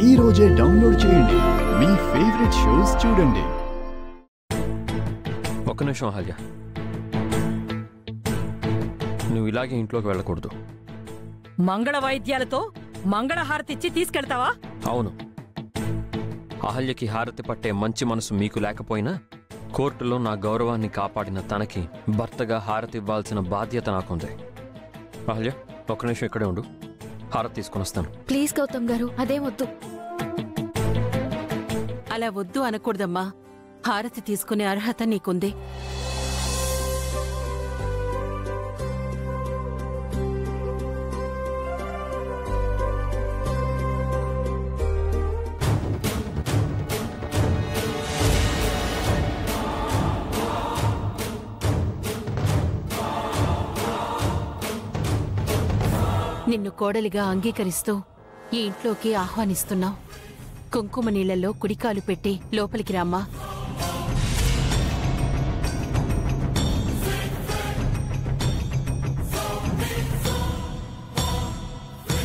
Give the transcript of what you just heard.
ఈ రోజే డౌన్లోడ్ చేయండి, మీ ఫేవరెట్ షోస్ చూడండి. ఒక్క నిమిషం అహల్య, నువ్వు ఇలాగే ఇంట్లోకి వెళ్ళకూడదు. మంగళ వాయిద్యాలతో మంగళహారతిచ్చి తీసుకెళ్తావా? అవును, అహల్యకి హారతి పట్టే మంచి మనసు మీకు లేకపోయినా కోర్టులో నా గౌరవాన్ని కాపాడిన తనకి భర్తగా హారతి ఇవ్వాల్సిన బాధ్యత నాకుంది. అహల్య, ఒక్క నిమిషం ఇక్కడే ఉండు, హారతి తీసుకుని వస్తాను. ప్లీజ్ గౌతమ్ గారు, అదేం వద్దు. అలా వద్దు అనకూడదమ్మా. హారతి తీసుకునే అర్హత నీకుంది. నిన్ను కోడలిగా అంగీకరిస్తూ ఈ ఇంట్లోకి ఆహ్వానిస్తున్నావు. కుంకుమ నీళ్లలో కుడికాలు పెట్టి లోపలికి రామ్మా.